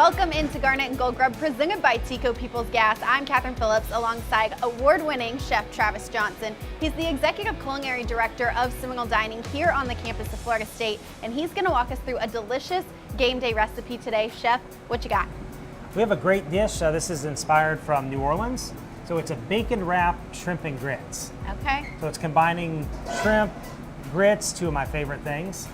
Welcome into Garnet and Grub, presented by Tico People's Gas. I'm Catherine Phillips alongside award-winning chef Travis Johnson. He's the Executive Culinary Director of Seminole Dining here on the campus of Florida State, and he's going to walk us through a delicious game day recipe today. Chef, what you got? We have a great dish. This is inspired from New Orleans. So it's a bacon-wrapped shrimp and grits. Okay. So it's combining shrimp, grits, two of my favorite things,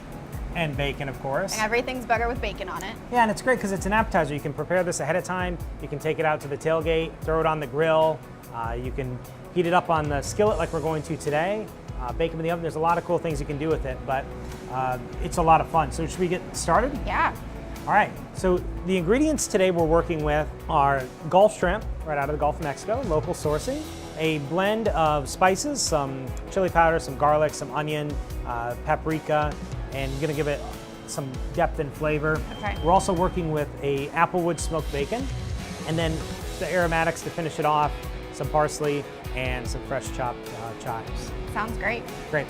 and bacon, of course. Everything's better with bacon on it. Yeah, and it's great because it's an appetizer. You can prepare this ahead of time. You can take it out to the tailgate, throw it on the grill. You can heat it up on the skillet like we're going to today. Bake them in the oven. There's a lot of cool things you can do with it, but it's a lot of fun. So should we get started? Yeah. All right, so the ingredients today we're working with are Gulf shrimp, right out of the Gulf of Mexico, local sourcing, a blend of spices, some chili powder, some garlic, some onion, paprika, and you're gonna give it some depth and flavor. Okay. We're also working with a applewood smoked bacon, and then the aromatics to finish it off, some parsley, and some fresh chopped chives. Sounds great. Great.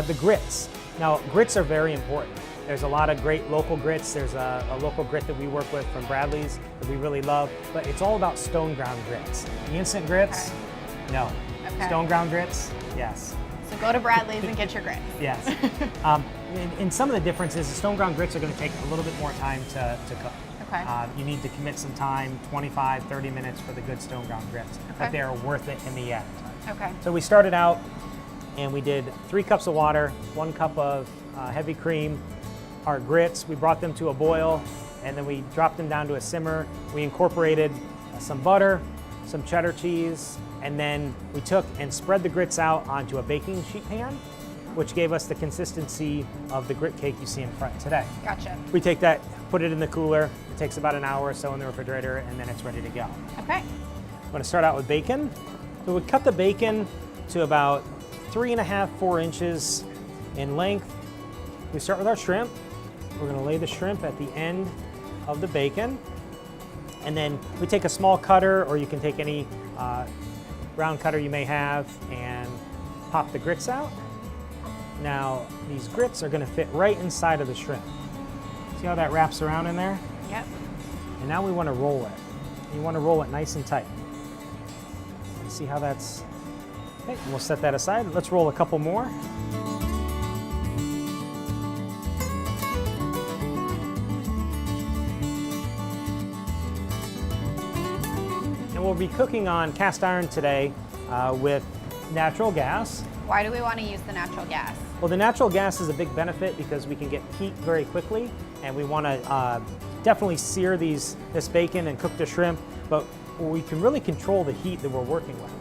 The grits. Now, grits are very important. There's a lot of great local grits. There's a local grit that we work with from Bradley's that we really love, but it's all about stone ground grits. The instant grits, Okay. no. Okay. Stone ground grits, yes. So go to Bradley's and get your grits. Yes. In some of the differences, the stone ground grits are going to take a little bit more time to cook. Okay. You need to commit some time, 25, 30 minutes for the good stone ground grits, but Okay. they are worth it in the end. Okay. So we started out and we did 3 cups of water, 1 cup of heavy cream, our grits, we brought them to a boil, and then we dropped them down to a simmer. We incorporated some butter, some cheddar cheese, and then we took and spread the grits out onto a baking sheet pan, which gave us the consistency of the grit cake you see in front today. Gotcha. We take that, put it in the cooler. It takes about an hour or so in the refrigerator, and then it's ready to go. Okay. I'm gonna start out with bacon. So we cut the bacon to about 3.5, 4 inches in length. We start with our shrimp. We're gonna lay the shrimp at the end of the bacon. And then we take a small cutter, or you can take any round cutter you may have, and pop the grits out. Now, these grits are gonna fit right inside of the shrimp. See how that wraps around in there? Yep. And now we wanna roll it. You wanna roll it nice and tight. See how that's, okay, and we'll set that aside. Let's roll a couple more. And we'll be cooking on cast iron today with natural gas. Why do we want to use the natural gas? Well, the natural gas is a big benefit because we can get heat very quickly, and we want to definitely sear this bacon and cook the shrimp, but we can really control the heat that we're working with.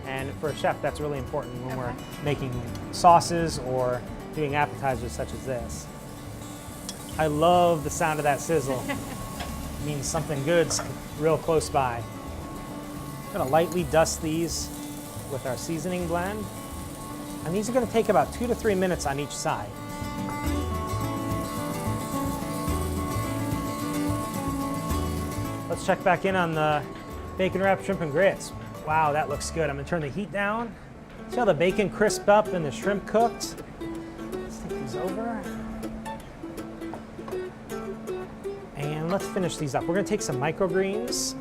And for a chef, that's really important when we're making sauces or doing appetizers such as this. I love the sound of that sizzle. It means something good's real close by. I'm gonna lightly dust these with our seasoning blend. And these are gonna take about 2 to 3 minutes on each side. Let's check back in on the bacon wrapped shrimp and grits. Wow, that looks good. I'm gonna turn the heat down. See how the bacon crisped up and the shrimp cooked? Let's take these over. And let's finish these up. We're gonna take some microgreens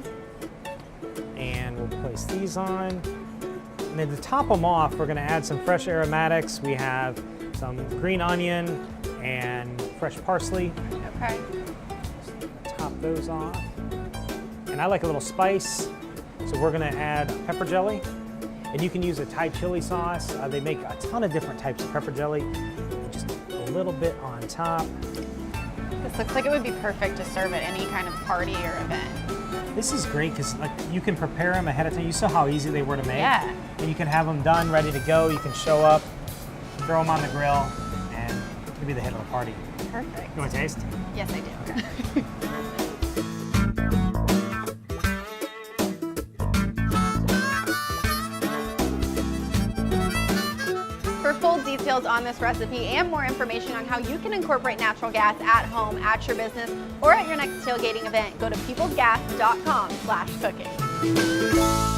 and we'll place these on. And then to top them off, we're gonna add some fresh aromatics. We have some green onion and fresh parsley. Okay. Top those off. And I like a little spice, so we're gonna add pepper jelly. And you can use a Thai chili sauce. They make a ton of different types of pepper jelly. Just a little bit on top. This looks like it would be perfect to serve at any kind of party or event. This is great because you can prepare them ahead of time. You saw how easy they were to make. Yeah. And you can have them done, ready to go. You can show up, throw them on the grill, and it'll be the hit of the party. Perfect. You want to taste? Yes, I do. Okay. For full details on this recipe and more information on how you can incorporate natural gas at home, at your business, or at your next tailgating event, go to peoplesgas.com/cooking.